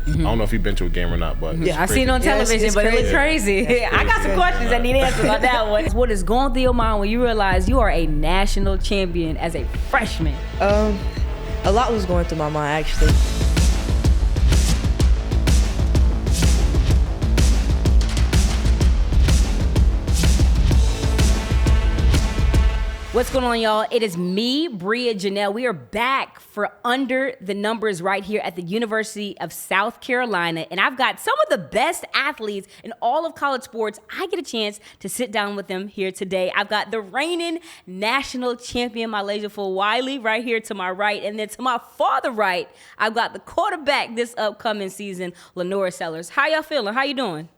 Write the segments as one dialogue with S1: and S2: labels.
S1: I don't know if you've been to a game or not, but
S2: Yeah, I've seen it on television, but it looks crazy. I got some questions that need answers on that one. What is going through your mind when you realize you are a national champion as a freshman?
S3: A lot was going through my mind, actually.
S2: What's going on, y'all? It is me, Bria Janelle. We are back for Under the Numbers right here at the University of South Carolina. And I've got some of the best athletes in all of college sports. I get a chance to sit down with them here today. I've got the reigning national champion MiLaysia Fulwiley right here to my right. And then to my farther right, I've got the quarterback this upcoming season, LaNorris. How y'all feeling? How you doing?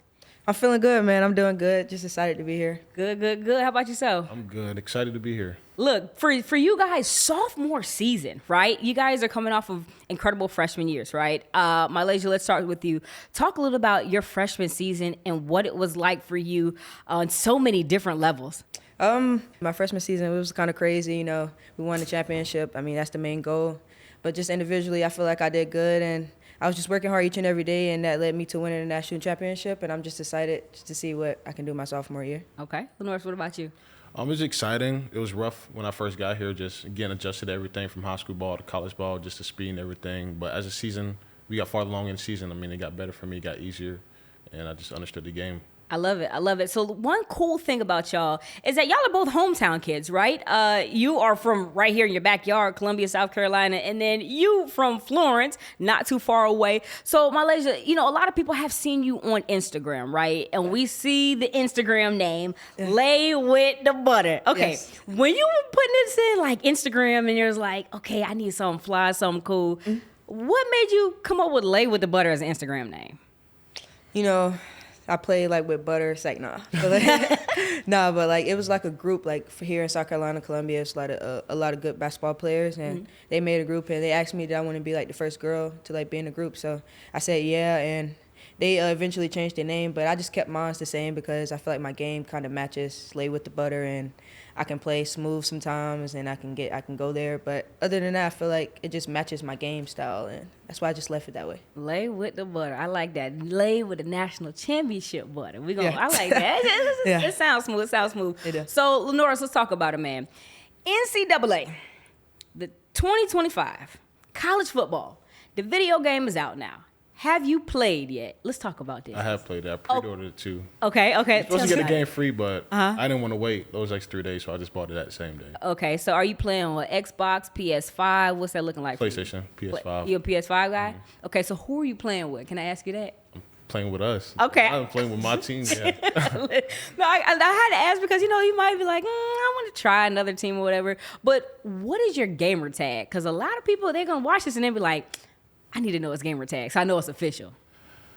S3: I'm feeling good, man. I'm doing good. Just excited to be here.
S2: Good. How about yourself?
S1: I'm good. Excited to be here.
S2: Look, for you guys, sophomore season, right? You guys are coming off of incredible freshman years, right? MiLaysia, let's start with you. Talk a little about your freshman season and what it was like for you on so many different levels.
S3: My freshman season, it was kind of crazy. You know, we won the championship. I mean, that's the main goal. But just individually, I feel like I did good, and I was just working hard each and every day, and that led me to winning the national championship, and I'm just excited to see what I can do my sophomore year.
S2: Okay. LaNorris, what about you?
S1: It was exciting. It was rough when I first got here, just getting adjusted to everything from high school ball to college ball, just the speed and everything. But as the season, we got farther along in the season, I mean, it got better for me, it got easier, and I just understood the game.
S2: I love it. So one cool thing about y'all is that y'all are both hometown kids, right? You are from right here in your backyard, Columbia, South Carolina, and then you from Florence, not too far away. So MiLaysia, you know, a lot of people have seen you on Instagram, right? And we see the Instagram name, Lay with the Butter. Okay, yes. When you were putting this in like Instagram and you're like, okay, I need something fly, something cool. What made you come up with Lay with the Butter as an Instagram name?
S3: You know, I played like with Butter. It's like, nah. But, like, nah, but like it was like a group like for here in South Carolina, Columbia. It's like a lot of good basketball players, and they made a group, and they asked me did I want to be like the first girl to like be in the group. So I said yeah, and they eventually changed their name, but I just kept mine the same because I feel like my game kind of matches Lay with the Butter, and I can play smooth sometimes, and I can go there. But other than that, I feel like it just matches my game style, and that's why I just left it that way.
S2: Lay with the Butter. I like that. Lay with the national championship butter. I like that. It sounds smooth. It does. So, LaNorris, let's talk about it, man. NCAA, the 2025 college football. The video game is out now. Have you played yet? Let's talk about this.
S1: I have played it. I pre-ordered it too.
S2: Okay.
S1: I was supposed to get a game free, but I didn't want to wait those extra 3 days, so I just bought it that same day.
S2: Okay, so are you playing on Xbox, PS5? What's that looking like?
S1: PlayStation, PS5.
S2: You're a PS5 guy? Okay, so who are you playing with? Can I ask you that?
S1: I'm playing with us.
S2: Okay.
S1: I'm playing with my team, yeah.
S2: No, I had to ask because, you know, you might be like, I want to try another team or whatever. But what is your gamer tag? Because a lot of people, they're going to watch this and they'll be like, I need to know his gamer tag, so I know it's official.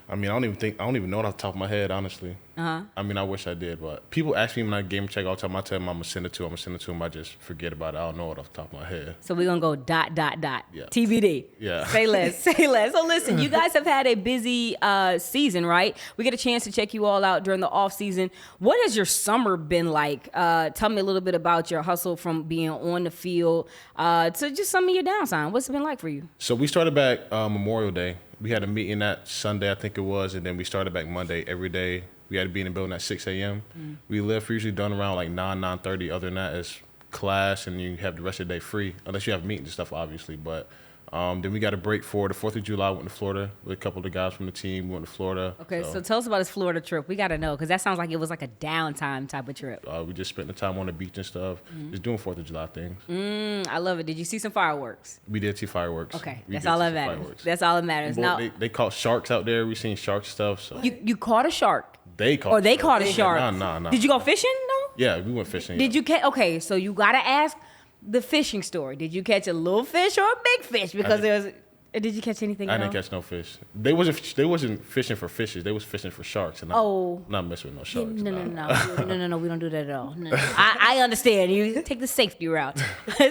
S1: I mean, I don't even know it off the top of my head, honestly. I mean, I wish I did, but people ask me when I gamer tag all the time. I tell them I'm gonna send it to them. I just forget about it. I don't know it off the top of my head.
S2: So we're gonna go ...
S1: Yeah.
S2: TBD.
S1: Yeah.
S2: Say less. So listen, you guys have had a busy season, right? We get a chance to check you all out during the off season. What has your summer been like? Tell me a little bit about your hustle from being on the field to just some of your downtime. What's it been like for you?
S1: So we started back Memorial Day. We had a meeting that Sunday, I think it was, and then we started back Monday every day. We had to be in the building at 6 a.m. We left usually done around like 9:30. Other than that, it's class, and you have the rest of the day free, unless you have meetings and stuff, obviously. But then we got a break for the 4th of July. Went to Florida with a couple of the guys from the team. We went to Florida.
S2: Okay, so tell us about this Florida trip. We got to know, because that sounds like it was like a downtime type of trip.
S1: We just spent the time on the beach and stuff, just doing 4th of July things.
S2: I love it. Did you see some fireworks?
S1: We did see fireworks.
S2: Okay, that's all that matters. That's all that matters.
S1: Now, they caught sharks out there. We seen shark stuff. So
S2: you caught a shark?
S1: They caught
S2: a shark.
S1: No.
S2: Did you go fishing, though?
S1: Yeah, we went fishing.
S2: Did you catch? Okay, so you got to ask the fishing story. Did you catch a little fish or a big fish? Because there was... Did you catch anything
S1: I didn't catch no fish. They wasn't fishing for fishes. They was fishing for sharks. And I'm not messing with no sharks.
S2: No. We don't do that at all. No. I understand. You take the safety route.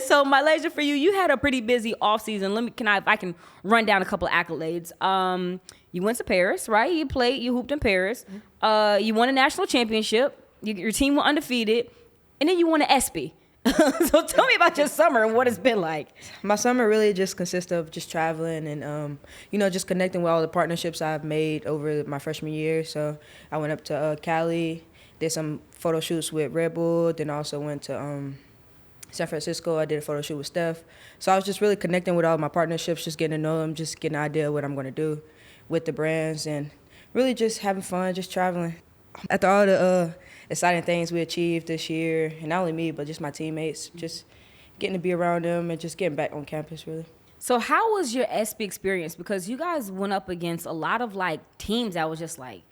S2: So MiLaysia, for you, you had a pretty busy off season. If I can run down a couple of accolades. You went to Paris, right? You hooped in Paris. You won a national championship. Your team were undefeated, and then you won an ESPY. So tell me about your summer and what it's been like.
S3: My summer really just consists of just traveling and, just connecting with all the partnerships I've made over my freshman year. So I went up to Cali, did some photo shoots with Red Bull, then also went to San Francisco. I did a photo shoot with Steph. So I was just really connecting with all my partnerships, just getting to know them, just getting an idea of what I'm going to do with the brands and really just having fun, just traveling. After all the exciting things we achieved this year, and not only me, but just my teammates, just getting to be around them and just getting back on campus, really.
S2: So how was your SB experience? Because you guys went up against a lot of, like, teams that was just like,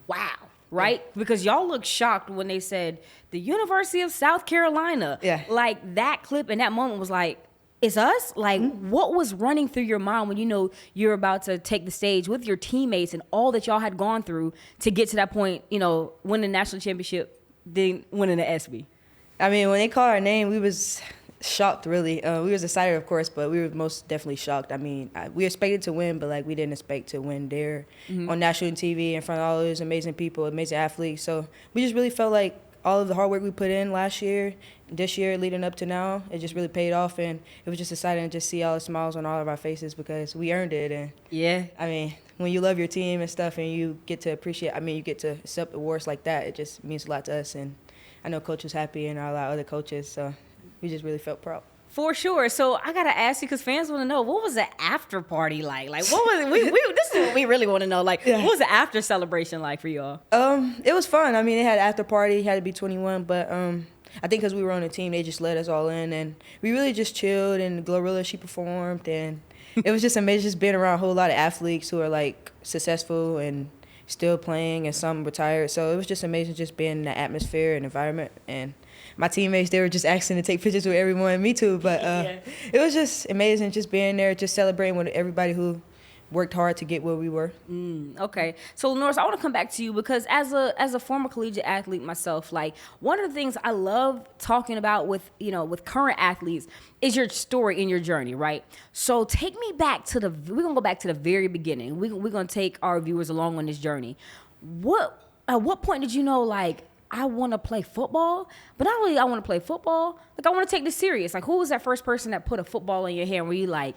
S2: wow, right? Yeah. Because y'all looked shocked when they said the University of South Carolina.
S3: Yeah.
S2: Like, that clip in that moment was like, it's us? Like, what was running through your mind when you know you're about to take the stage with your teammates and all that y'all had gone through to get to that point, winning the national championship, then winning the SB?
S3: I mean, when they called our name, we was shocked, really. We was excited, of course, but we were most definitely shocked. I mean, we expected to win, but, like, we didn't expect to win there on national TV in front of all those amazing people, amazing athletes. So we just really felt like all of the hard work we put in last year, this year leading up to now, it just really paid off, and it was just exciting to just see all the smiles on all of our faces because we earned it. And
S2: yeah,
S3: I mean, when you love your team and stuff and you get to appreciate, you get to accept awards like that, it just means a lot to us. And I know Coach was happy and a lot of other coaches, so we just really felt proud.
S2: For sure. So I gotta ask you, because fans want to know, what was the after party like? Like, what was this is what we really want to know. Like, What was the after celebration like for y'all?
S3: It was fun. I mean, they had an after party. Had to be 21, but I think because we were on a team, they just let us all in, and we really just chilled. And Glorilla, she performed, and it was just amazing just being around a whole lot of athletes who are like successful and still playing, and some retired. So it was just amazing just being in the atmosphere and environment. And my teammates, they were just asking to take pictures with everyone, me too. But it was just amazing just being there, just celebrating with everybody who worked hard to get where we were.
S2: Okay. So, LaNorris, I want to come back to you because as a former collegiate athlete myself, like, one of the things I love talking about with current athletes is your story and your journey, right? So take me back to we're going to go back to the very beginning. We're going to take our viewers along on this journey. At what point did you know, like, I want to play football, but not only I want to play football, like, I want to take this serious. Like, who was that first person that put a football in your hand where you like,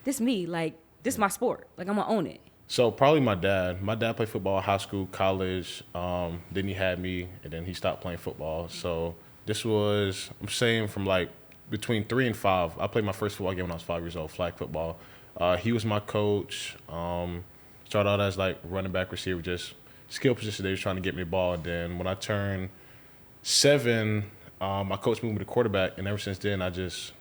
S2: this me, like, this is my sport, like, I'm gonna own it?
S1: So probably my dad. My dad played football, high school, college. Then he had me, and then he stopped playing football. So this was, I'm saying, from like between 3 and 5. I played my first football game when I was 5 years old, flag football. He was my coach. Started out as like running back, receiver, just skill position. They was trying to get me the ball. And then when I turned 7, my coach moved me to quarterback, and ever since then I just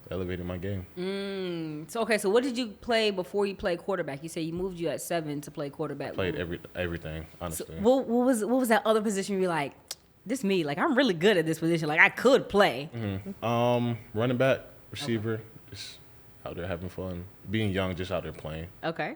S1: elevated my game.
S2: So what did you play before you played quarterback? You say you moved you at 7 to play quarterback.
S1: Played everything, honestly.
S2: So what was that other position you were like, this me, like, I'm really good at this position, like, I could play?
S1: Running back, receiver, just out there having fun, being young, just out there playing.
S2: Okay.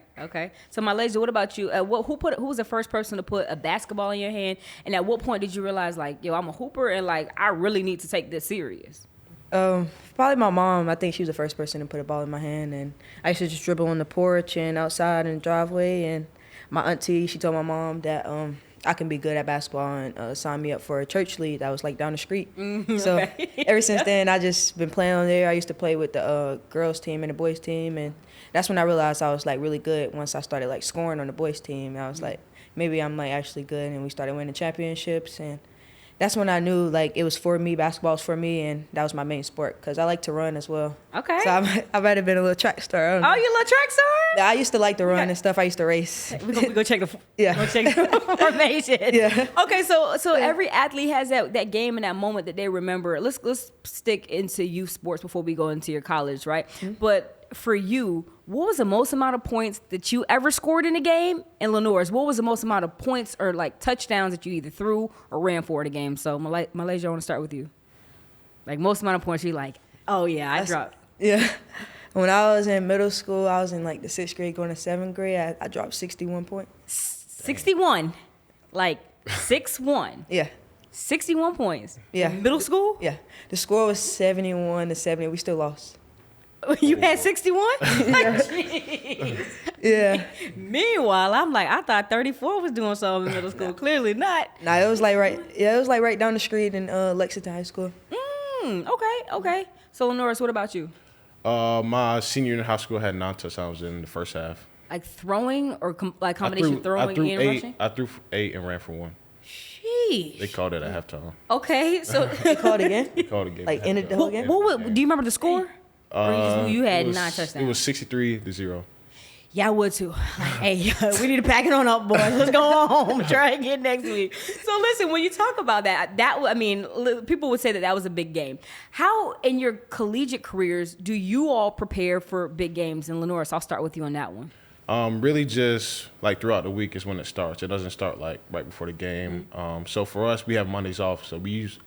S2: So MiLaysia, what about you? Who was the first person to put a basketball in your hand, and at what point did you realize, like, yo, I'm a hooper and, like, I really need to take this serious?
S3: Probably my mom. I think she was the first person to put a ball in my hand, and I used to just dribble on the porch and outside in the driveway. And my auntie, she told my mom that I can be good at basketball and signed me up for a church league that was like down the street. So ever since then, I just been playing on there. I used to play with the girls team and the boys team, and that's when I realized I was like really good. Once I started like scoring on the boys team, I was like, maybe I'm like actually good, and we started winning championships. And that's when I knew, like, it was for me, basketball was for me, and that was my main sport, because I like to run as well.
S2: Okay.
S3: So I might have been a little track star.
S2: Oh, you a little track star?
S3: Yeah, I used to like to run and stuff. I used to race.
S2: We go check the
S3: Yeah.
S2: check the formation.
S3: Yeah.
S2: Okay, so every athlete has that game and that moment that they remember. Let's stick into youth sports before we go into your college, right? But for you, what was the most amount of points that you ever scored in a game? And LaNorris, what was the most amount of points or like touchdowns that you either threw or ran for in a game? So MiLaysia, I want to start with you. Like, most amount of points you like, oh yeah, I dropped.
S3: Yeah. When I was in middle school, I was in like the 6th grade going to 7th grade. I dropped 61 points.
S2: 61, like 6'1".
S3: Yeah.
S2: 61 points.
S3: Yeah.
S2: Middle school?
S3: Yeah. The score was 71-70. We still lost.
S2: You had 61?
S3: Yeah.
S2: Meanwhile, I'm like, I thought 34 was doing something in middle school. Clearly not.
S3: Nah, it was like right down the street in Lexington High School.
S2: Okay. So, LaNorris, what about you?
S1: My senior year in high school, I had 9 touchdowns in the first half.
S2: Like throwing or like combination throwing and rushing?
S1: I threw 8 and ran for 1.
S2: Sheesh.
S1: They called it at halftime.
S2: Okay, so
S3: They called again?
S1: They called it game.
S3: Like ended the whole game?
S2: do you remember the score? Or you had 9 touchdowns?
S1: It was 63-0.
S2: Yeah, I would too. Hey, we need to pack it on up, boys. Let's go home. Try again next week. So listen, when you talk about people would say that was a big game. How, in your collegiate careers, do you all prepare for big games? And LaNorris, I'll start with you on that one.
S1: Really just like throughout the week is when it starts. It doesn't start like right before the game. So for us, we have Mondays off. So we use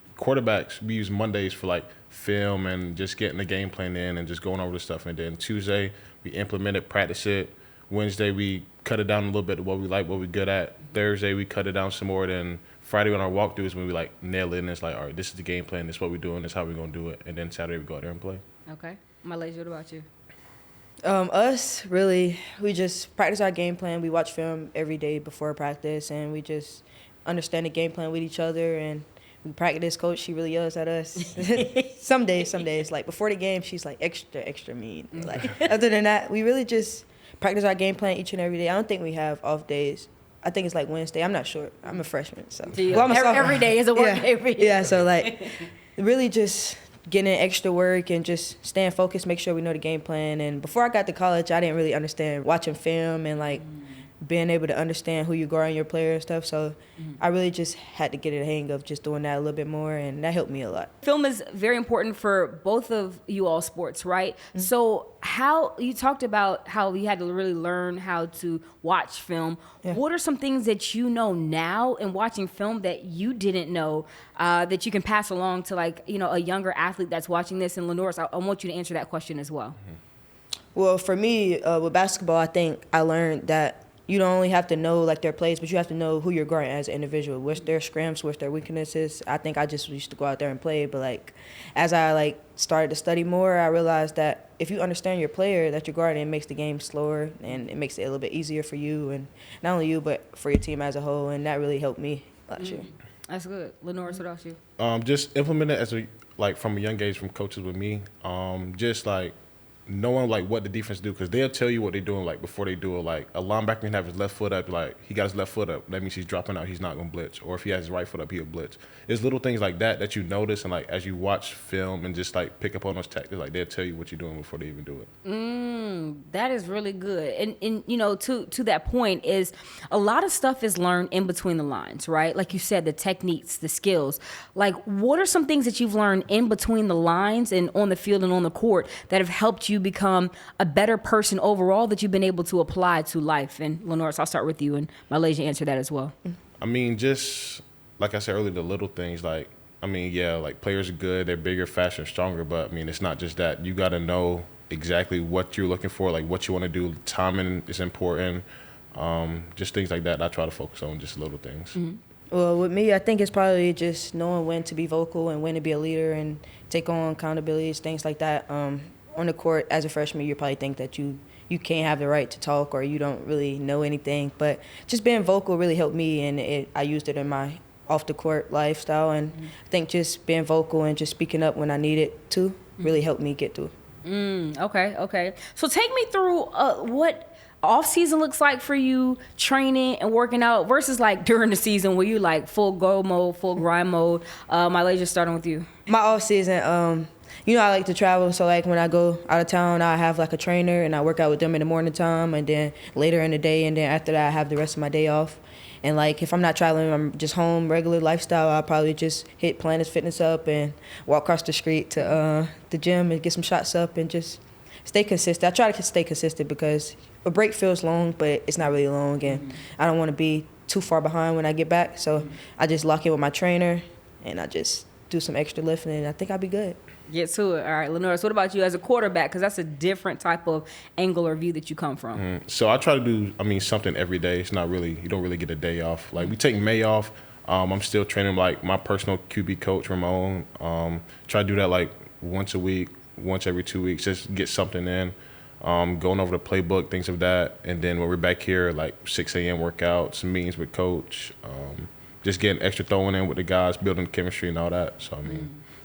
S1: Mondays for like film and just getting the game plan in and just going over the stuff. And then Tuesday, we implement it, practice it. Wednesday, we cut it down a little bit to what we like, what we're good at. Thursday, we cut it down some more. Then Friday on our walkthrough is when we like nail it and it's like, all right, this is the game plan. This is what we're doing. This is how we're going to do it. And then Saturday, we go out there and play.
S2: Okay. MiLaysia, what about you?
S3: Us, really, we just practice our game plan. We watch film every day before practice, and we just understand the game plan with each other. And we practice. Coach, she really yells at us. Some days, like before the game, she's like extra mean. Like other than that, we really just practice our game plan each and every day. I don't think we have off days. I think it's like Wednesday. I'm not sure. I'm a freshman, so
S2: I'm every day is a work day for you.
S3: Yeah, so like really just getting in extra work and just staying focused, make sure we know the game plan. And before I got to college, I didn't really understand watching film and like being able to understand who you guard in your player and stuff. So I really just had to get a hang of just doing that a little bit more, and that helped me a lot.
S2: Film is very important for both of you all sports, right? So how you talked about how you had to really learn how to watch film. Yeah. What are some things that you know now in watching film that you didn't know that you can pass along to like, a younger athlete that's watching this? And LaNorris, I want you to answer that question as well.
S3: Well, for me, with basketball, I think I learned that you don't only have to know like their plays, but you have to know who you're guarding as an individual. What's their strengths, what's their weaknesses. I think I just used to go out there and play, but like as I like started to study more, I realized that if you understand your player that you're guarding, it makes the game slower and it makes it a little bit easier for you, and not only you but for your team as a whole. And that really helped me last year.
S2: That's good. LaNorris, what about you?
S1: Just implement it from a young age from coaches with me. Just like knowing like what the defense do, because they'll tell you what they're doing like before they do it. Like a linebacker can have his left foot up, like he got his left foot up, that means he's dropping out, he's not gonna blitz. Or if he has his right foot up, he'll blitz. It's little things like that you notice, and like as you watch film and just like pick up on those tactics, like they'll tell you what you're doing before they even do it.
S2: That is really good. And to that point is a lot of stuff is learned in between the lines, right? Like you said, the techniques, the skills. Like what are some things that you've learned in between the lines and on the field and on the court that have helped you become a better person overall that you've been able to apply to life? And LaNorris, I'll start with you, and MiLaysia answer that as well.
S1: I mean, just like I said earlier, the little things, like players are good, they're bigger, faster, stronger, but I mean, it's not just that. You got to know exactly what you're looking for, like what you want to do. Timing is important. Just things like that I try to focus on, just little things.
S3: Well, with me, I think it's probably just knowing when to be vocal and when to be a leader and take on accountabilities, things like that. On the court, as a freshman, you probably think that you can't have the right to talk or you don't really know anything. But just being vocal really helped me, and I used it in my off-the-court lifestyle. And I think just being vocal and just speaking up when I needed to really helped me get through.
S2: Okay. So take me through what off-season looks like for you, training and working out, versus like during the season where you like full go mode, full grind mode. MiLaysia, starting with you.
S3: My off-season, I like to travel, so like when I go out of town, I have like a trainer and I work out with them in the morning time and then later in the day, and then after that I have the rest of my day off. And like if I'm not traveling, I'm just home, regular lifestyle, I'll probably just hit Planet Fitness up and walk across the street to the gym and get some shots up and just stay consistent. I try to stay consistent because a break feels long, but it's not really long, and I don't want to be too far behind when I get back. So I just lock in with my trainer and I just do some extra lifting, and I think I'll be good.
S2: Get to it. All right, LaNorris, what about you as a quarterback? Because that's a different type of angle or view that you come from.
S1: So I try to do, something every day. It's not really, you don't really get a day off. Like we take May off. I'm still training like my personal QB coach, Ramon. Try to do that like once a week, once every 2 weeks, just get something in. Going over the playbook, things of that. And then when we're back here, like 6 a.m. workouts, some meetings with coach, just getting extra throwing in with the guys, building chemistry and all that. So,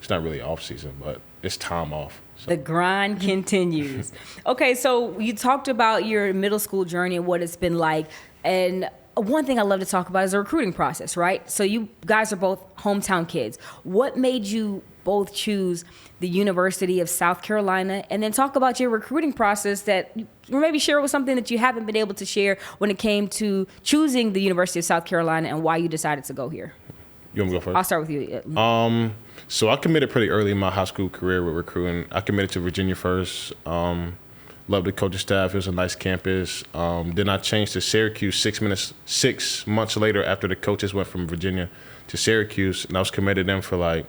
S1: it's not really off season, but it's time off. So.
S2: The grind continues. Okay, so you talked about your middle school journey and what it's been like. And one thing I love to talk about is the recruiting process, right? So you guys are both hometown kids. What made you both choose the University of South Carolina? And then talk about your recruiting process that, or maybe share with something that you haven't been able to share when it came to choosing the University of South Carolina and why you decided to go here.
S1: You want me to go first?
S2: I'll start with you.
S1: So I committed pretty early in my high school career with recruiting. I committed to Virginia first. Loved the coaching staff. It was a nice campus. Then I changed to Syracuse 6 months later after the coaches went from Virginia to Syracuse, and I was committed to them for like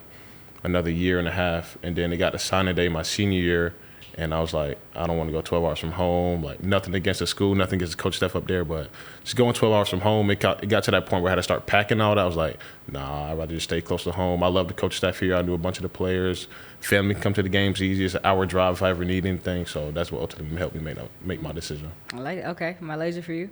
S1: another year and a half. And then it got to signing day my senior year, and I was like, I don't want to go 12 hours from home. Like, nothing against the school, nothing against the coach staff up there, but just going 12 hours from home, it got to that point where I had to start packing all that. I was like, nah, I'd rather just stay close to home. I love the coach staff here. I knew a bunch of the players. Family come to the games easy. It's an hour drive if I ever need anything. So that's what ultimately helped me make my decision.
S2: I like it. Okay, MiLaysia for you.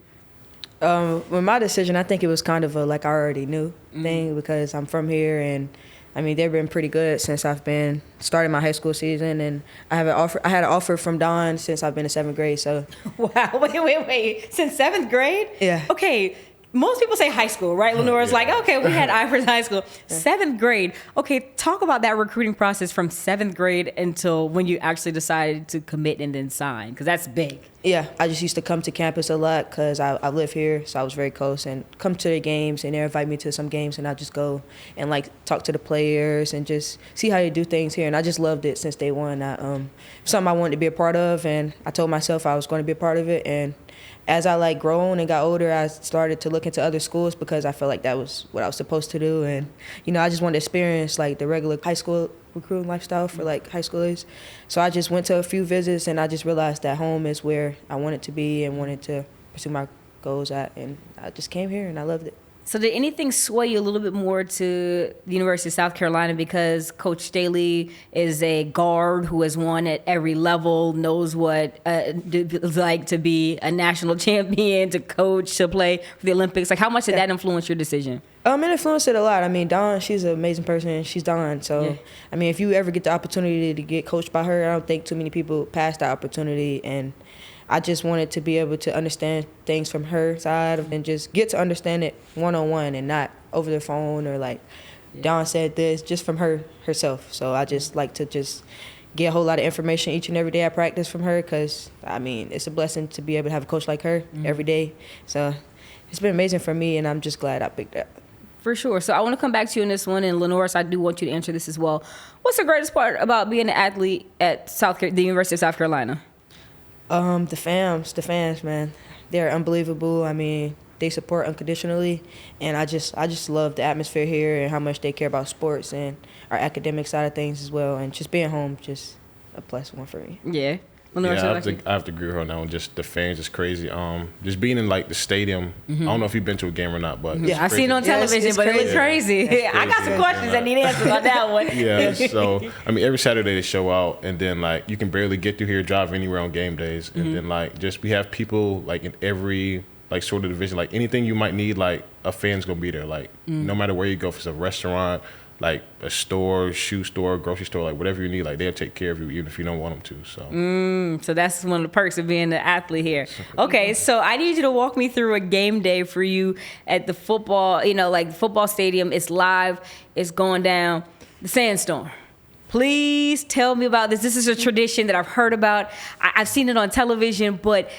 S3: With my decision, I think it was kind of a like I already knew thing because I'm from here, and I mean they've been pretty good since I've been starting my high school season, and I had an offer from Don since I've been in 7th grade. So
S2: wow, wait, since 7th grade?
S3: Yeah.
S2: Okay. Most people say high school, right? LaNorris like, okay, we had Ivers high school. 7th grade. Okay, talk about that recruiting process from 7th grade until when you actually decided to commit and then sign, because that's big.
S3: Yeah, I just used to come to campus a lot because I live here, so I was very close, and come to the games, and they invite me to some games, and I just go and like talk to the players and just see how they do things here, and I just loved it since day one. Something I wanted to be a part of, and I told myself I was going to be a part of it, and as I like grown and got older, I started to look into other schools because I felt like that was what I was supposed to do, and I just wanted to experience like the regular high school recruiting lifestyle for like high schoolers. So I just went to a few visits, and I just realized that home is where I wanted to be and wanted to pursue my goals at, and I just came here and I loved it.
S2: So did anything sway you a little bit more to the University of South Carolina because Coach Staley is a guard who has won at every level, knows what it's like to be a national champion, to coach, to play for the Olympics? Like, how much did that influence your decision?
S3: It influenced it a lot. I mean, Dawn, she's an amazing person. She's Dawn. So, yeah. I mean, if you ever get the opportunity to get coached by her, I don't think too many people pass that opportunity. And I just wanted to be able to understand things from her side and just get to understand it one-on-one and not over the phone or like Dawn said this, just from herself. So I just like to just get a whole lot of information each and every day I practice from her because, I mean, it's a blessing to be able to have a coach like her every day. So it's been amazing for me, and I'm just glad I picked that.
S2: For sure. So I want to come back to you on this one, and LaNorris, I do want you to answer this as well. What's the greatest part about being an athlete at the University of South Carolina?
S3: The fans, man, they're unbelievable. I mean, they support unconditionally, and I just love the atmosphere here and how much they care about sports and our academic side of things as well. And just being home, just a plus one for me.
S2: Yeah.
S1: Yeah, I have to agree with her now. Just the fans is crazy. Just being in like the stadium. I don't know if you've been to a game or not, but
S2: yeah, I've seen it on television, but it was crazy. I got some questions that need answers on that one.
S1: Yeah, so I mean, every Saturday they show out, and then like you can barely get through here, drive anywhere on game days, and then like just we have people like in every like sort of division, like anything you might need, like a fan's gonna be there. Like no matter where you go, if it's a restaurant, like a store, shoe store, grocery store, like whatever you need, like they'll take care of you even if you don't want them to. So,
S2: so that's one of the perks of being an athlete here. Okay, so I need you to walk me through a game day for you at the football, like the football stadium. It's live, it's going down, the sandstorm. Please tell me about this. This is a tradition that I've heard about. I've seen it on television, but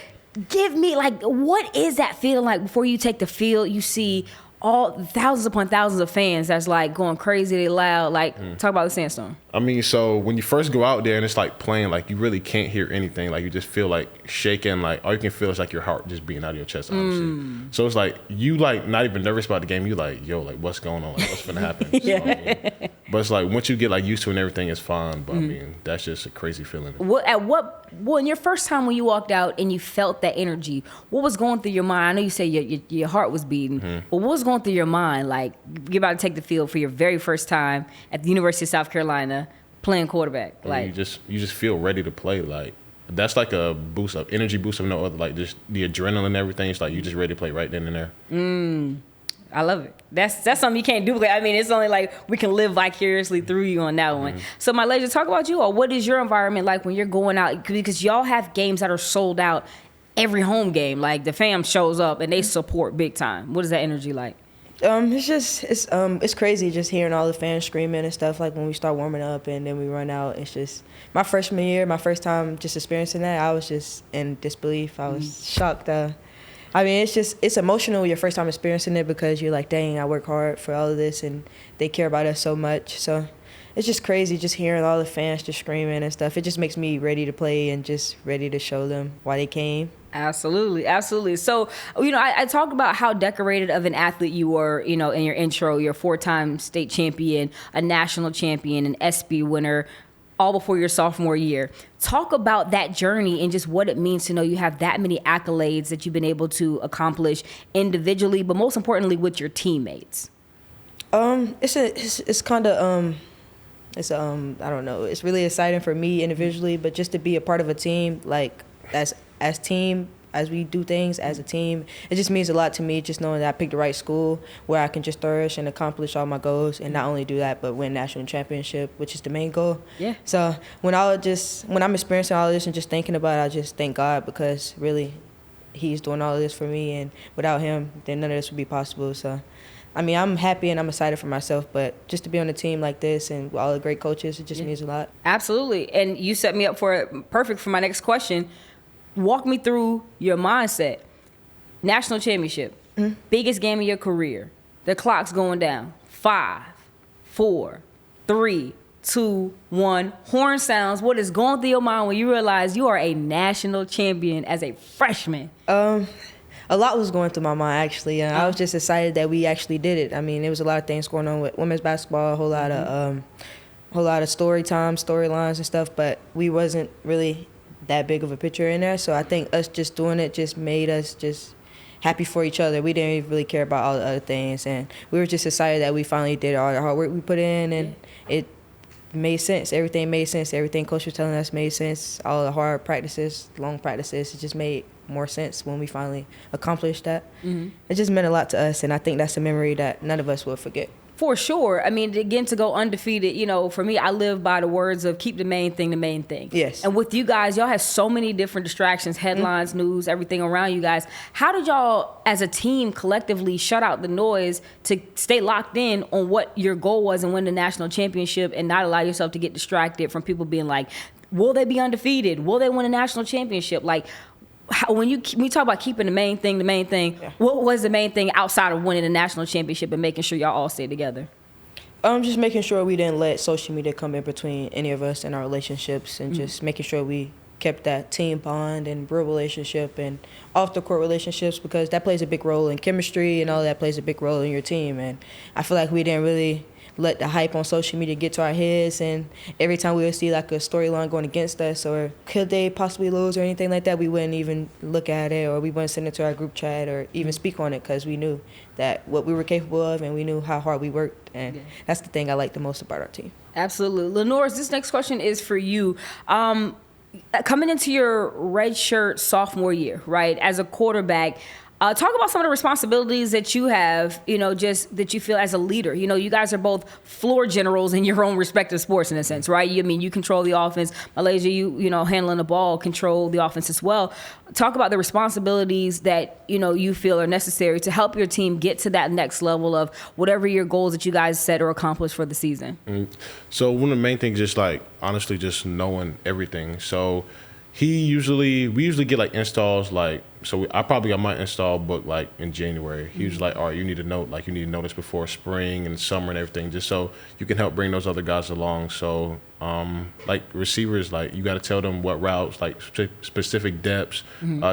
S2: give me, like, what is that feeling like before you take the field? You see all thousands upon thousands of fans that's like going crazy loud. Like, talk about the sandstorm.
S1: I mean, so when you first go out there and it's like playing, like you really can't hear anything. Like you just feel like shaking. Like all you can feel is like your heart just beating out of your chest, honestly. So it's like you like not even nervous about the game. You like, yo, like what's going on? Like what's gonna happen?
S2: Yeah.
S1: So, I mean, but it's like once you get like used to it and everything, it's fine. But I mean, that's just a crazy feeling.
S2: In your first time when you walked out and you felt that energy, what was going through your mind? I know you say your heart was beating, but what was going through your mind? Like you're about to take the field for your very first time at the University of South Carolina playing quarterback.
S1: I mean, you just feel ready to play. Like that's like a boost of energy boost of no other. Like just the adrenaline and everything. It's like you just ready to play right then and there.
S2: I love it. That's something you can't duplicate. I mean, it's only like we can live vicariously through you on that one. So, MiLaysia, talk about you all. What is your environment like when you're going out? Because y'all have games that are sold out every home game. Like the fam shows up and they support big time. What is that energy like?
S3: It's crazy just hearing all the fans screaming and stuff like when we start warming up and then we run out. It's just my freshman year, my first time just experiencing that. I was just in disbelief. I was shocked. I mean, it's emotional your first time experiencing it because you're like, dang, I work hard for all of this and they care about us so much. So it's just crazy just hearing all the fans just screaming and stuff. It just makes me ready to play and just ready to show them why they came.
S2: Absolutely, absolutely. So, I talked about how decorated of an athlete you were, in your intro. You're a 4-time state champion, a national champion, an SB winner, all before your sophomore year. Talk about that journey and just what it means to know you have that many accolades that you've been able to accomplish individually, but most importantly with your teammates.
S3: It's kind of I don't know. It's really exciting for me individually, but just to be a part of a team like as we do things as a team, it just means a lot to me just knowing that I picked the right school where I can just flourish and accomplish all my goals and not only do that but win national championship, which is the main goal.
S2: Yeah.
S3: So when I'm experiencing all of this and just thinking about it, I just thank God because really he's doing all of this for me and without him then none of this would be possible. So I mean, I'm happy and I'm excited for myself, but just to be on a team like this and with all the great coaches, it just means a lot.
S2: Absolutely. And you set me up for it perfect for my next question. Walk me through your mindset. National championship, biggest game of your career. The clock's going down. 5, 4, 3, 2, 1. Horn sounds. What is going through your mind when you realize you are a national champion as a freshman?
S3: A lot was going through my mind, actually, and I was just excited that we actually did it. I mean, there was a lot of things going on with women's basketball, a whole lot of storylines and stuff, but we wasn't really that big of a picture in there. So I think us just doing it just made us just happy for each other. We didn't even really care about all the other things, and we were just excited that we finally did all the hard work we put in, and it made sense. Everything made sense. Everything coach was telling us made sense. All the hard practices, long practices, it just made more sense when we finally accomplished that. It just meant a lot to us, and I think that's a memory that none of us will forget.
S2: For sure. I mean, again, to go undefeated, for me, I live by the words of keep the main thing the main thing.
S3: Yes.
S2: And with you guys, y'all have so many different distractions, headlines, news, everything around you guys. How did y'all, as a team, collectively shut out the noise to stay locked in on what your goal was and win the national championship and not allow yourself to get distracted from people being like, will they be undefeated? Will they win a national championship? Like, when you talk about keeping the main thing, what was the main thing outside of winning the national championship and making sure y'all all stay together?
S3: Just making sure we didn't let social media come in between any of us and our relationships, and just making sure we kept that team bond and real relationship and off the court relationships, because that plays a big role in chemistry and all that plays a big role in your team. And I feel like we didn't really let the hype on social media get to our heads, and every time we would see like a storyline going against us or could they possibly lose or anything like that, we wouldn't even look at it or we wouldn't send it to our group chat or even speak on it, because we knew that what we were capable of and we knew how hard we worked, and that's the thing I like the most about our team.
S2: Absolutely. LaNorris, this next question is for you. Coming into your redshirt sophomore year, right, as a quarterback, talk about some of the responsibilities that you have, just that you feel as a leader. You guys are both floor generals in your own respective sports in a sense, right? You control the offense. MiLaysia, you handling the ball, control the offense as well. Talk about the responsibilities that, you feel are necessary to help your team get to that next level of whatever your goals that you guys set or accomplish for the season.
S1: So one of the main things, just like, honestly, just knowing everything. So we usually get like installs, like, so I probably got my install booked like in January. He was like, all right, you need to know this before spring and summer and everything, just so you can help bring those other guys along. So like receivers, like you got to tell them what routes, like specific depths,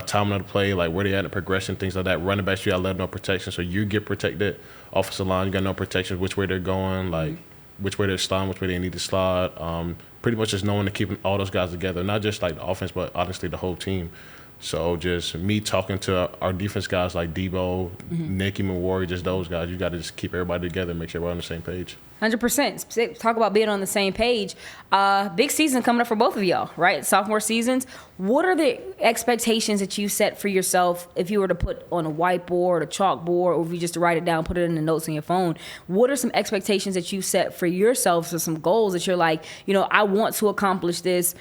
S1: timing of the play, like where they at in the progression, things like that. Running backs, you got to let them know protection so you get protected. Offensive line, you got to know protection, which way they're going, like which way they're sliding, which way they need to slide. Pretty much just knowing to keep all those guys together, not just like the offense, but honestly the whole team. So just me talking to our defense guys like Debo, Nicky, Mawari, just those guys. You got to just keep everybody together and make sure we're on the same page.
S2: 100%. Talk about being on the same page. Big season coming up for both of y'all, right? Sophomore seasons. What are the expectations that you set for yourself if you were to put on a whiteboard, a chalkboard, or if you just write it down, put it in the notes on your phone? What are some expectations that you set for yourselves or some goals that you're like, I want to accomplish this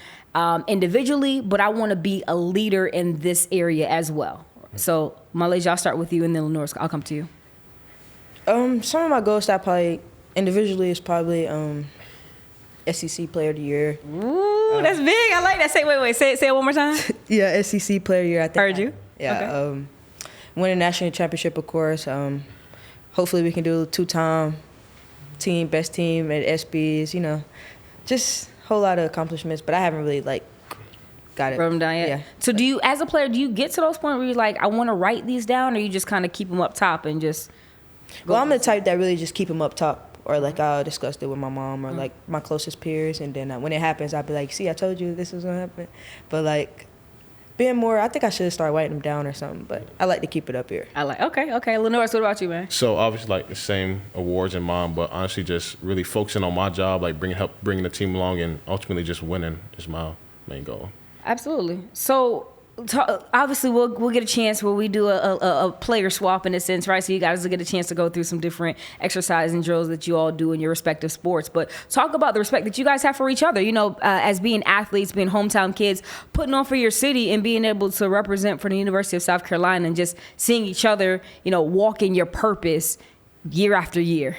S2: individually, but I want to be a leader in this area as well? So, MiLaysia, I'll start with you, and then LaNorris, I'll come to you.
S3: Some of my goals that probably individually is probably SEC Player of the Year.
S2: Ooh, that's big. I like that. Say it one more time.
S3: Yeah, SEC Player of the Year. I think.
S2: Heard you.
S3: Yeah. Okay. Win a national championship, of course. Hopefully, we can do 2-time best team at SBs. Just a whole lot of accomplishments. But I haven't really got it.
S2: Wrote them down yet?
S3: Yeah.
S2: So do you, as a player, do you get to those points where you're like, I want to write these down, or you just kind of keep them up top and just?
S3: Well, I'm the type that really just keep them up top, or I'll discuss it with my mom or my closest peers, and then when it happens, I'll be like, see, I told you this was gonna happen. But being more, I think I should start writing them down or something. But I like to keep it up here.
S2: Okay. LaNorris, what about you, man?
S1: So obviously the same awards in mine, but honestly just really focusing on my job, bringing the team along, and ultimately just winning is my main goal.
S2: Absolutely. So obviously we'll get a chance where we do a player swap in a sense, right? So you guys will get a chance to go through some different exercise and drills that you all do in your respective sports. But talk about the respect that you guys have for each other, as being athletes, being hometown kids, putting on for your city and being able to represent for the University of South Carolina, and just seeing each other, walk in your purpose year after year.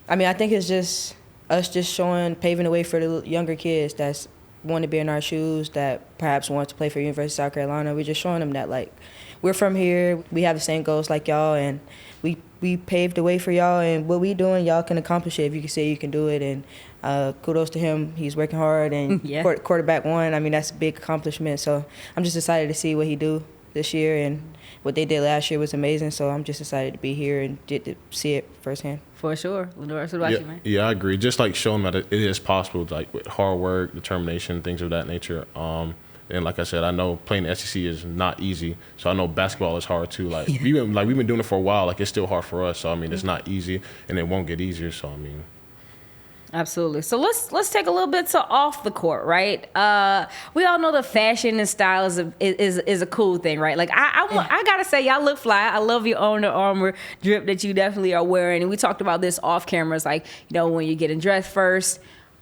S3: I mean, I think it's just us paving the way for the younger kids that's want to be in our shoes, that perhaps want to play for University of South Carolina. We're just showing them that we're from here, we have the same goals like y'all, and we paved the way for y'all, and what we doing, y'all can accomplish it if you can say you can do it. And kudos to him, he's working hard, and quarterback won. I mean, that's a big accomplishment. So I'm just excited to see what he do this year, and what they did last year was amazing. So I'm just excited to be here and get to see it firsthand.
S2: For sure. LaNorris, what about you, man?
S1: Yeah, I agree. Just showing that it is possible, with hard work, determination, things of that nature. And like I said, I know playing the SEC is not easy. So I know basketball is hard too. We've been doing it for a while. It's still hard for us. So I mean, it's not easy, and it won't get easier. So I mean.
S2: Absolutely. So let's take a little bit to off the court, right? We all know the fashion and style is a cool thing, right? I gotta say, y'all look fly. I love your Under Armour drip that you definitely are wearing. And we talked about this off cameras, when you're getting dressed first.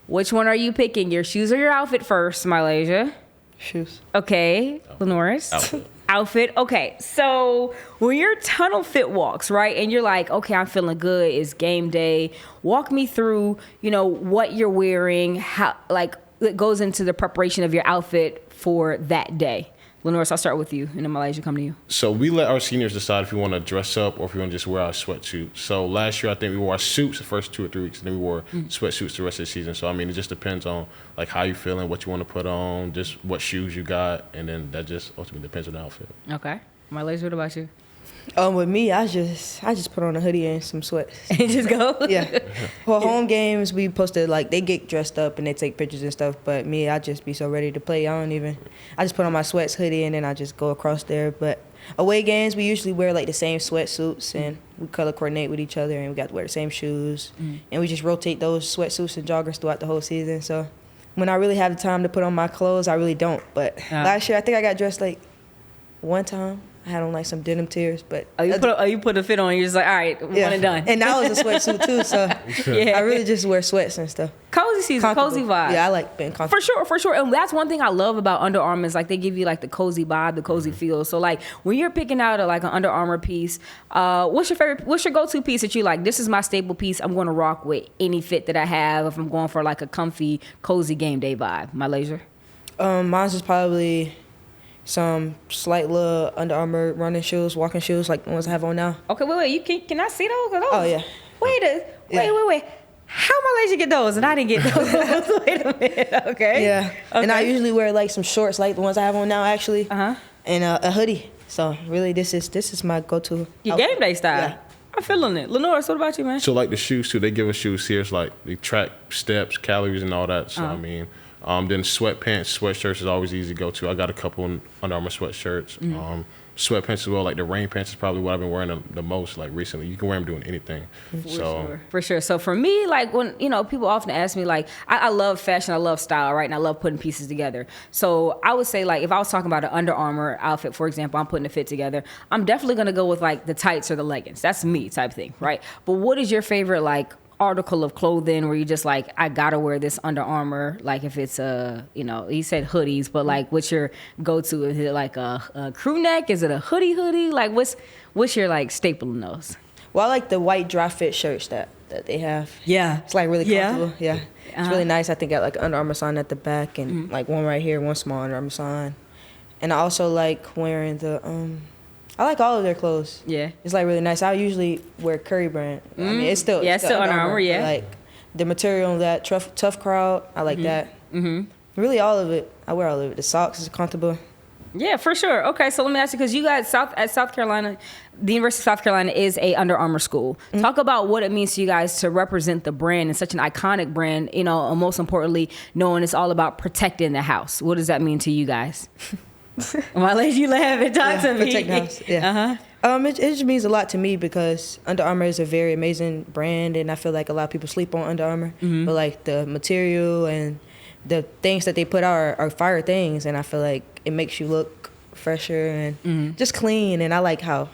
S2: Which one are you picking? Your shoes or your outfit first, MiLaysia?
S3: Shoes.
S2: Okay, LaNorris. Outfit. Okay, so when you're tunnel fit walks, right, and you're like, okay, I'm feeling good, it's game day, walk me through, what you're wearing, how, it goes into the preparation of your outfit for that day. LaNorris, I'll start with you, and then MiLaysia, come to you. So
S1: we let our seniors decide if we want to dress up or if we want to just wear our sweatsuits. So last year, I think we wore our suits the first 2 or 3 weeks, and then we wore sweatsuits the rest of the season. So, I mean, it just depends on, how you feeling, what you want to put on, just what shoes you got, and then that just ultimately depends on the outfit. Okay. MiLaysia, what about you?
S3: With me, I just put on a hoodie and some sweats.
S2: And just go?
S3: Yeah. For home games, we posted, they get dressed up and they take pictures and stuff. But me, I just be so ready to play. I just put on my sweats, hoodie, and then I just go across there. But away games, we usually wear, the same sweatsuits, and we color coordinate with each other, and we got to wear the same shoes. And we just rotate those sweatsuits and joggers throughout the whole season. So when I really have the time to put on my clothes, I really don't. But last year, I think I got dressed, one time. I had on some denim tears, but
S2: you put a fit on. You're just all right, one and done.
S3: And that was a sweatsuit too, so I really just wear sweats and stuff.
S2: Cozy season, cozy vibe.
S3: Yeah, I like being comfortable.
S2: For sure. And that's one thing I love about Under Armour is they give you the cozy vibe, the cozy feel. So when you're picking out an Under Armour piece, what's your go-to piece that you like? This is my staple piece. I'm going to rock with any fit that I have if I'm going for a comfy, cozy game day vibe. MiLaysia?
S3: Mine's is probably some slight little Under Armour running shoes, walking shoes, like the ones I have on now.
S2: Okay, wait. Can I see those?
S3: Oh, yeah.
S2: Wait. How MiLaysia get those and I didn't get those? Wait a minute. Okay.
S3: Yeah.
S2: Okay.
S3: And I usually wear some shorts, like the ones I have on now, actually. And a hoodie. So really, this is my go-to.
S2: Your game day style. Yeah. I'm feeling it. LaNorris, what about you, man?
S1: So the shoes too, they give us shoes here. It's the track steps, calories, and all that. So I mean. Then sweatpants, sweatshirts is always easy to go to. I got a couple Under Armour sweatshirts. sweatpants as well. Like the rain pants is probably what I've been wearing the most like recently. You can wear them doing anything.
S2: For sure. So for me, like when, people often ask me, like, I love fashion, I love style, right? And I love putting pieces together. So I would say, like, if I was talking about an Under Armour outfit, for example, I'm putting a fit together, I'm definitely going to go with like the tights or the leggings. That's me type thing, right? But what is your favorite, like, article of clothing where you just like, I gotta wear this Under Armour? Like if it's he said hoodies, but like what's your go-to? Is it like a crew neck? Is it a hoodie? Like what's your like staple in those?
S3: Well, I like the white dry fit shirts that they have.
S2: Yeah.
S3: It's like really comfortable. Yeah. It's really nice. I think got like Under Armour sign at the back and like one right here, one small Under Armour sign. And I also like wearing I like all of their clothes. Yeah. It's like really nice. I usually wear Curry brand. I mean, it's still
S2: Under Armour, yeah.
S3: Like the material on that tough crowd, I like that. Mm-hmm. Really all of it. I wear all of it. The socks is comfortable.
S2: Yeah, for sure. Okay, so let me ask you, because you guys at South Carolina, the University of South Carolina is a Under Armour school. Mm-hmm. Talk about what it means to you guys to represent the brand and such an iconic brand, and most importantly, knowing it's all about protecting the house. What does that mean to you guys? Well, I'll let you laugh and talk to me.
S3: Protect the house. Yeah. It just means a lot to me because Under Armour is a very amazing brand, and I feel like a lot of people sleep on Under Armour. Mm-hmm. But like the material and the things that they put out are fire things, and I feel like it makes you look fresher and just clean, and I like how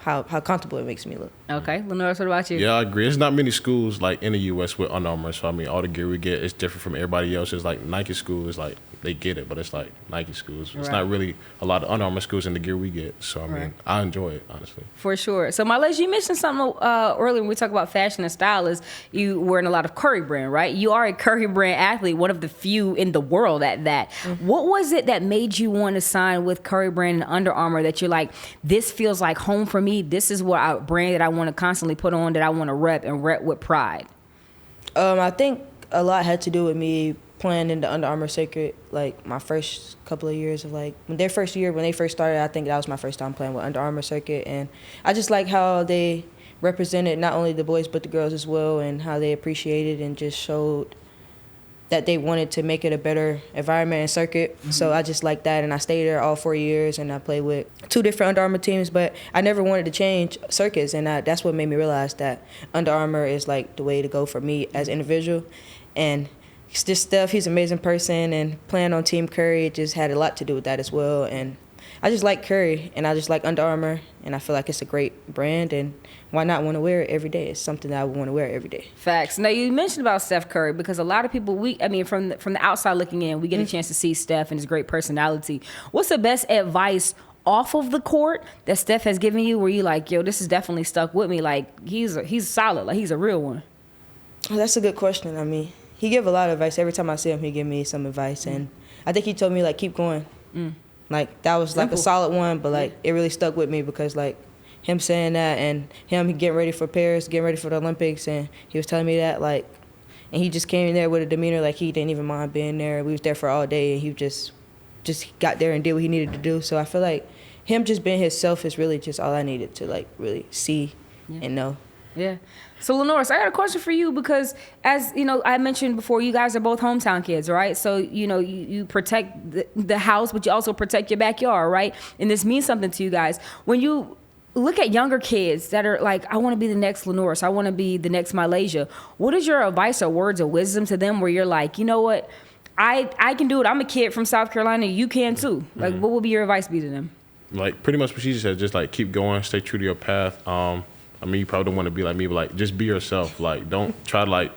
S3: comfortable it makes me look.
S2: Okay, LaNorris, what about you?
S1: Yeah, I agree. There's not many schools like in the U.S. with Under Armour, so I mean, all the gear we get is different from everybody else. It's like Nike schools, like they get it, but it's like Nike schools. It's not really a lot of Under Armour schools in the gear we get. So I mean, I enjoy it honestly.
S2: For sure. So MiLaysia, you mentioned something earlier when we talk about fashion and style is you wearing a lot of Curry brand, right? You are a Curry brand athlete, one of the few in the world at that. Mm-hmm. What was it that made you want to sign with Curry brand and Under Armour that you're like, this feels like home for me? This is what a brand that I want to constantly put on, that I want to rep with pride.
S3: I think a lot had to do with me playing in the Under Armour circuit, like my first couple of years of like when they first started. I think that was my first time playing with Under Armour circuit, and I just like how they represented not only the boys but the girls as well, and how they appreciated and just showed that they wanted to make it a better environment and circuit. Mm-hmm. So I just like that, and I stayed there all 4 years, and I played with 2 different Under Armour teams, but I never wanted to change circuits, and that's what made me realize that Under Armour is like the way to go for me as an individual. And it's just Steph, he's an amazing person, and playing on Team Curry just had a lot to do with that as well. And I just like Curry, and I just like Under Armour, and I feel like it's a great brand, and why not want to wear it every day? It's something that I would want to wear every day.
S2: Facts. Now, you mentioned about Steph Curry, because a lot of people, from the outside looking in, we get a chance to see Steph and his great personality. What's the best advice off of the court that Steph has given you where you like, yo, this has definitely stuck with me? Like, he's solid. Like, he's a real one.
S3: Oh, that's a good question. I mean, he give a lot of advice. Every time I see him, he give me some advice. And I think he told me, like, keep going. Like, that was, like, a solid one, but, like, it really stuck with me because, like, him saying that and him getting ready for Paris, getting ready for the Olympics, and he was telling me that, like, and he just came in there with a demeanor like he didn't even mind being there. We was there for all day, and he just got there and did what he needed to do. So I feel like him just being himself is really just all I needed to, like, really see and know. Yeah.
S2: So, LaNorris, I got a question for you because, as you know, I mentioned before, you guys are both hometown kids, right? So, you protect the house, but you also protect your backyard, right? And this means something to you guys. When you look at younger kids that are like, I want to be the next LaNorris, I want to be the next MiLaysia, what is your advice or words of wisdom to them where you're like, you know what, I can do it. I'm a kid from South Carolina. You can too. Like, what would be your advice be to them?
S1: Like, pretty much what she just said, just like keep going, stay true to your path. I mean, you probably don't want to be like me, but like just be yourself. Like, don't try to like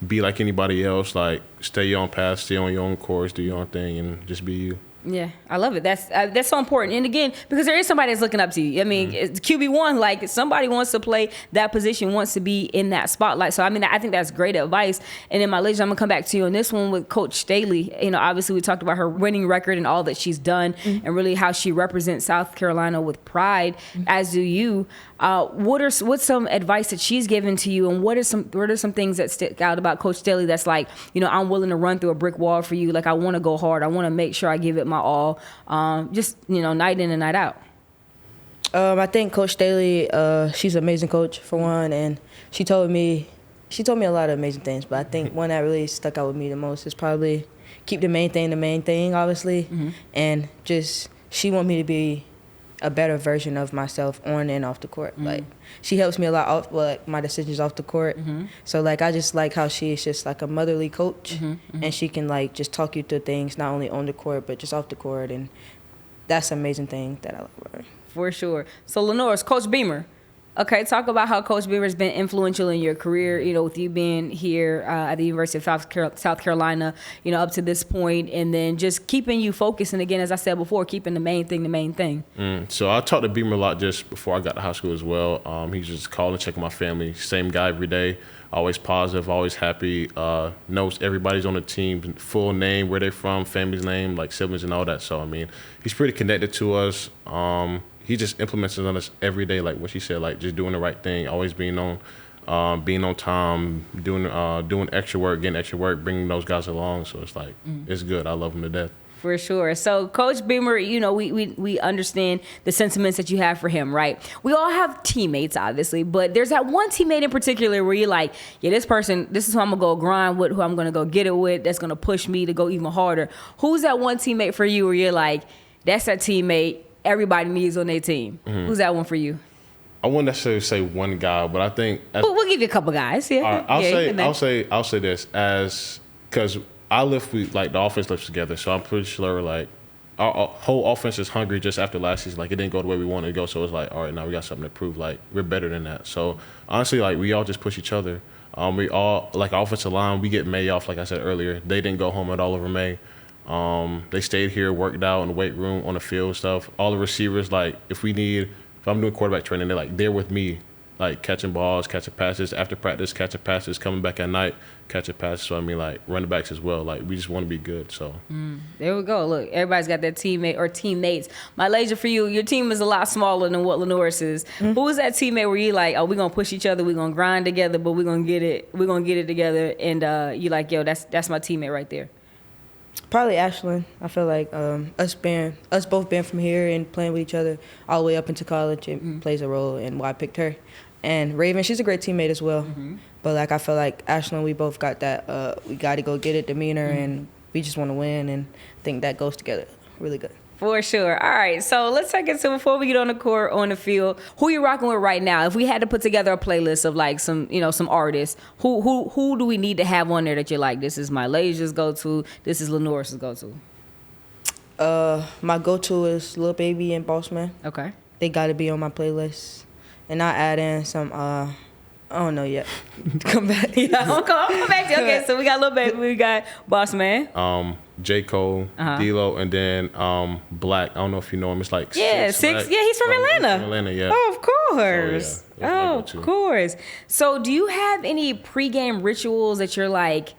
S1: be like anybody else. Like, stay your own path, stay on your own course, do your own thing, and just be you.
S2: Yeah, I love it. That's so important. And again, because there is somebody that's looking up to you. I mean, it's QB1, like somebody wants to play that position, wants to be in that spotlight. So, I mean, I think that's great advice. And then MiLaysia, I'm going to come back to you on this one with Coach Staley. You know, obviously we talked about her winning record and all that she's done and really how she represents South Carolina with pride, as do you. What's some advice that she's given to you, and what are some things that stick out about Coach Staley that's like, you know, I'm willing to run through a brick wall for you. Like, I want to go hard. I want to make sure I give it my all, just, you know, night in and night out.
S3: I think Coach Staley, she's an amazing coach for one, and she told me a lot of amazing things, but I think one that really stuck out with me the most is probably keep the main thing, obviously, and just she want me to be a better version of myself on and off the court. Like, she helps me a lot off, like, my decisions off the court. So, like, I just like how she is just like a motherly coach, and she can, like, just talk you through things not only on the court but just off the court, and that's an amazing thing that I like about her.
S2: For sure. So, LaNorris, Coach Beamer. Okay, talk about how Coach Beamer has been influential in your career, you know, with you being here at the University of South Carolina, you know, up to this point, and then just keeping you focused. And again, as I said before, keeping the main thing.
S1: So I talked to Beamer a lot just before I got to high school as well. He's just calling, checking my family. Same guy every day. Always positive, always happy. Knows everybody's on the team, full name, where they're from, family's name, like siblings and all that. So, I mean, he's pretty connected to us. He just implements it on us every day, like what she said, like just doing the right thing, always being on time, doing extra work, getting extra work, bringing those guys along. So it's like, it's good. I love him to death.
S2: For sure. So, Coach Beamer, you know, we understand the sentiments that you have for him, right? We all have teammates, obviously, but there's that one teammate in particular where you're like, yeah, this person, this is who I'm going to go grind with, who I'm going to go get it with, that's going to push me to go even harder. Who's that one teammate for you where you're like, that's that teammate everybody needs on their team? Who's that one for you?
S1: I wouldn't necessarily say one guy, but I think
S2: we'll give you a couple guys. Yeah,
S1: all right, I'll say this because I lift like the offense lifts together, so I'm pretty sure like our whole offense is hungry just after last season. Like it didn't go the way we wanted to go, so it's like, all right, now we got something to prove. Like we're better than that. So honestly, like we all just push each other. We all like offensive line. We get May off, like I said earlier. They didn't go home at all over May. They stayed here, worked out in the weight room, on the field stuff. All the receivers, like if I'm doing quarterback training, they're with me, like catching balls, catching passes after practice, catching passes, coming back at night, catching passes. So I mean, like running backs as well. Like we just want to be good. So
S2: there we go. Look, everybody's got their teammate or teammates. MiLaysia, for you, your team is a lot smaller than what LaNorris is. Who is that teammate where you like, oh, we're gonna push each other, we're gonna grind together, but we're gonna get it together, and you like, yo, that's my teammate right there.
S3: Probably Ashlyn. I feel like us both being from here and playing with each other all the way up into college, it plays a role in why I picked her. And Raven, she's a great teammate as well. But like I feel like Ashlyn, we both got that we got to go get it demeanor, and we just want to win, and I think that goes together really good.
S2: For sure. All right, so let's take it to before we get on the court, on the field. Who you rocking with right now? If we had to put together a playlist of like some artists, who do we need to have on there that you're like, this is MiLaysia's go-to, this is LaNorris's go-to?
S3: My go-to is Lil Baby and Boss Man.
S2: Okay.
S3: They got to be on my playlist, and I add in some. I don't know yet. Come back.
S2: I'll come back to you. Okay, so we got Lil Baby, we got Boss Man.
S1: J. Cole, D-Lo, and then Black. I don't know if you know him. It's like
S2: Six. Yeah, he's from Atlanta.
S1: From Atlanta, yeah.
S2: Oh, of course.
S1: So, yeah,
S2: of course. So do you have any pregame rituals that you're like,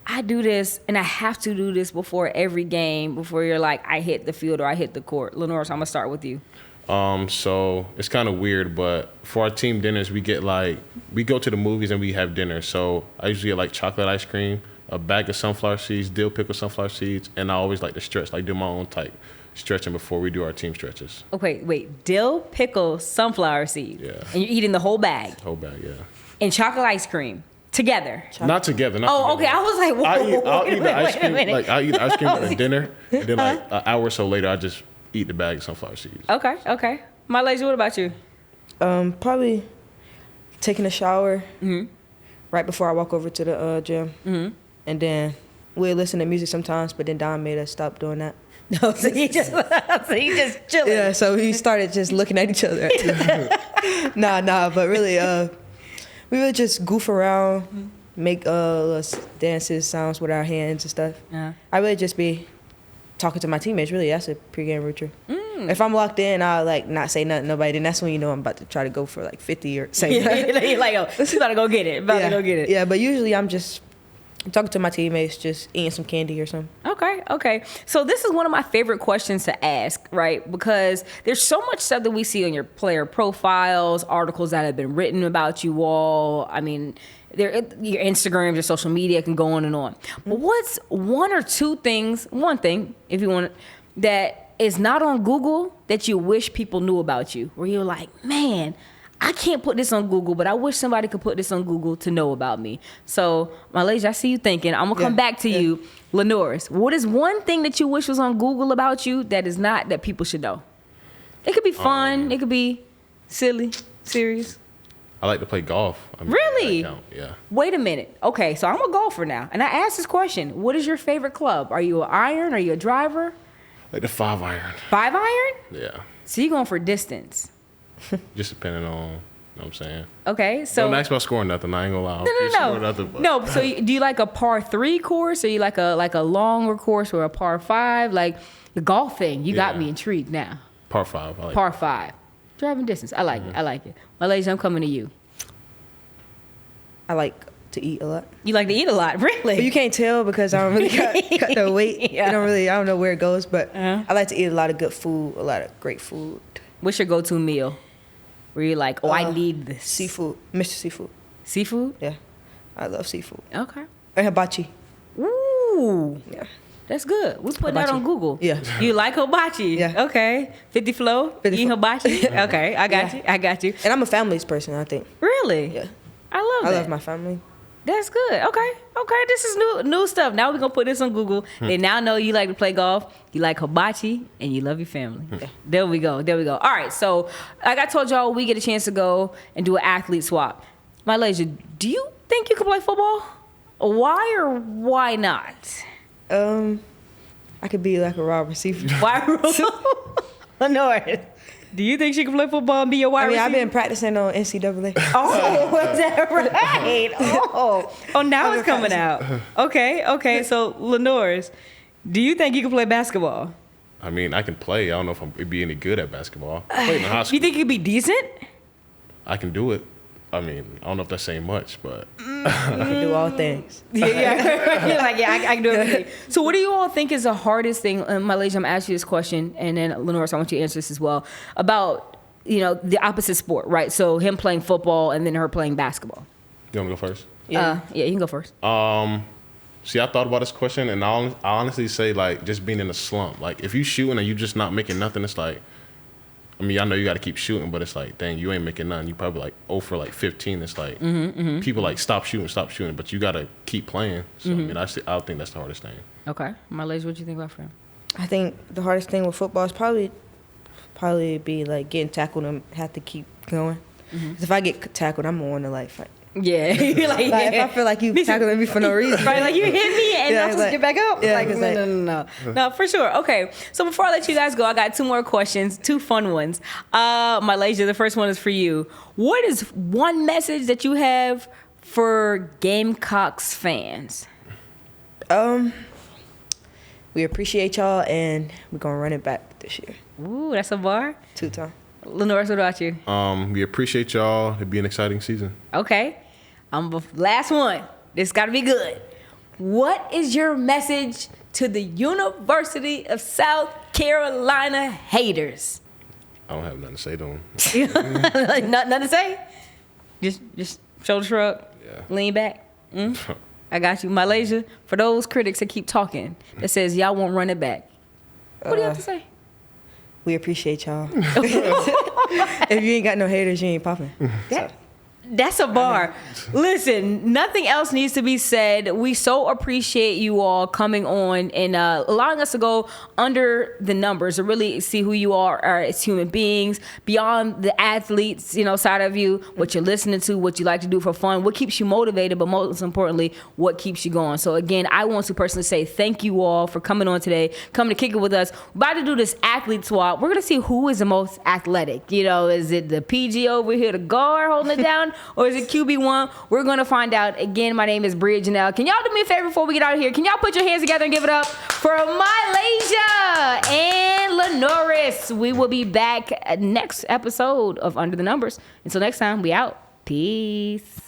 S2: I do this and I have to do this before every game, before you're like, I hit the field or I hit the court? LaNorris, I'm going to start with you.
S1: So it's kind of weird, but for our team dinners, we go to the movies and we have dinner. So I usually get like chocolate ice cream, a bag of sunflower seeds, dill pickle sunflower seeds, and I always like to stretch, like do my own type stretching before we do our team stretches.
S2: Okay, wait, dill pickle sunflower seeds.
S1: Yeah.
S2: And you're eating the whole bag.
S1: Whole bag, yeah.
S2: And chocolate ice cream. Together.
S1: Not together.
S2: Okay. I was like, whoa.
S1: I'll eat the ice cream. Like I eat ice cream at dinner, and then like an hour or so later, I just eat the bag of sunflower seeds.
S2: Okay. MiLaysia, what about you?
S3: Probably taking a shower right before I walk over to the gym, and then we'll listen to music sometimes. But then Don made us stop doing that.
S2: No, so you just chilling.
S3: Yeah, so we started just looking at each other. Nah, but really, we would just goof around, make dances, sounds with our hands and stuff. I really just be talking to my teammates. Really, that's a pregame ritual. If I'm locked in, I'll like not say nothing to nobody. Then that's when you know I'm about to try to go for like 50 or something.
S2: You're like, oh, she's about to go get it.
S3: Yeah, but usually I'm just talking to my teammates, just eating some candy or something.
S2: Okay. So this is one of my favorite questions to ask, right? Because there's so much stuff that we see on your player profiles, articles that have been written about you all. I mean, your Instagrams, your social media can go on and on. But what's one thing, if you want, that is not on Google that you wish people knew about you? Where you're like, man, I can't put this on Google, but I wish somebody could put this on Google to know about me. So, MiLaysia, I see you thinking. I'm going to come back to you. LaNorris, what is one thing that you wish was on Google about you that is not, that people should know? It could be fun. It could be silly, serious.
S1: I like to play golf. I mean,
S2: Really?
S1: that count, yeah.
S2: Wait a minute. Okay, so I'm a golfer now, and I asked this question: what is your favorite club? Are you an iron? Are you a driver?
S1: Like the 5-iron.
S2: 5-iron?
S1: Yeah.
S2: So you're going for distance.
S1: Just depending on, you know what I'm saying?
S2: Okay, so
S1: Don't ask about scoring nothing. I ain't gonna lie.
S2: No. So do you like a par 3 course, or you like a longer course, or a par 5? Like the golf thing, you got
S1: Yeah.
S2: me intrigued now.
S1: Par 5. I like
S2: Par 5, driving distance. I like it. I like it. MiLaysia, I'm coming to you.
S3: I like to eat a lot.
S2: You like to eat a lot, really?
S3: But you can't tell because I don't really cut the weight.
S2: Yeah.
S3: I don't know where it goes, but I like to eat a lot of good food, a lot of great food.
S2: What's your go-to meal? Where you're like, I need this.
S3: Seafood, Mr. Seafood.
S2: Seafood?
S3: Yeah, I love seafood.
S2: Okay.
S3: And hibachi.
S2: Ooh.
S3: Yeah.
S2: That's good. We put that
S3: Hibachi.
S2: on Google.
S3: Yeah.
S2: You like hibachi?
S3: Yeah.
S2: Okay. 50 flow?
S3: 50
S2: Eat
S3: flow.
S2: hibachi? Okay. I got
S3: Yeah.
S2: you. I got you.
S3: And I'm a family's person, I think.
S2: Really?
S3: Yeah.
S2: I love
S3: I
S2: that.
S3: love my family.
S2: That's good. Okay. This is new stuff. Now we're going to put this on Google. They now know you like to play golf, you like hibachi, and you love your family. There we go. All right. So, like I told y'all, we get a chance to go and do an athlete swap. MiLaysia, do you think you can play football? Why or why not?
S3: I could be like a wide receiver.
S2: Why? LaNorris, do you think she can play football and be your wide receiver?
S3: I've been practicing on NCAA.
S2: Oh, is that right? Oh, now it's coming out. Okay. So, LaNorris, do you think you can play basketball?
S1: I mean, I can play. I don't know if I'd be any good at basketball. I played in high school.
S2: You think you could be decent?
S1: I can do it. I mean, I don't know if that's saying much, but
S3: I can do all things.
S2: Yeah. You're like, I can do everything. So what do you all think is the hardest thing? MiLaysia, I'm asking you this question, and then LaNorris, I want you to answer this as well, about, the opposite sport, right? So him playing football and then her playing basketball.
S1: you want me to go first?
S2: Yeah, you can go first.
S1: See, I thought about this question, and I honestly say, like, just being in a slump. Like, if you shooting and you just not making nothing, it's like, I mean, I know you got to keep shooting, but it's like, dang, you ain't making nothing. You probably like 0 for like 15. It's like people like stop shooting, but you got to keep playing. So I mean, I think that's the hardest thing.
S2: Okay, MiLaysia, what do you think about him?
S3: I think the hardest thing with football is probably be like getting tackled and have to keep going. 'Cause if I get tackled, I'm gonna want to fight.
S2: Yeah, you're like,
S3: If I feel like you tackling me for no reason,
S2: right? Like you hit me and
S3: Yeah,
S2: I'm supposed to get back up.
S3: yeah,
S2: like,
S3: it's like-
S2: no, for sure. Okay, so before I let you guys go, I got 2 more questions, 2 fun ones. MiLaysia, the first one is for you. What is one message that you have for Gamecocks fans?
S3: we appreciate y'all and we're gonna run it back this year,
S2: Ooh, that's a bar.
S3: 2 times.
S2: LaNorris, what about you?
S1: We appreciate y'all. It'd be an exciting season.
S2: Okay, last one. This got to be good. What is your message to the University of South Carolina haters?
S1: I don't have nothing to say to them.
S2: Like, nothing to say? Just shoulder shrug, lean back. I got you. MiLaysia, for those critics that keep talking, that says y'all won't run it back. What do you have to say?
S3: We appreciate y'all. If you ain't got no haters, you ain't popping.
S2: That's a bar. Listen, nothing else needs to be said. We so appreciate you all coming on and allowing us to go under the numbers to really see who you are as human beings, beyond the athletes, side of you, what you're listening to, what you like to do for fun, what keeps you motivated, but most importantly, what keeps you going. So again, I want to personally say thank you all for coming on today, coming to kick it with us. We're about to do this athlete swap. We're going to see who is the most athletic. Is it the PG over here, the guard holding it down? Or is it QB1? We're going to find out. Again, my name is Bria Janelle. Can y'all do me a favor before we get out of here? Can y'all put your hands together and give it up for MiLaysia and LaNorris? We will be back next episode of Under the Numbers. Until next time, we out. Peace.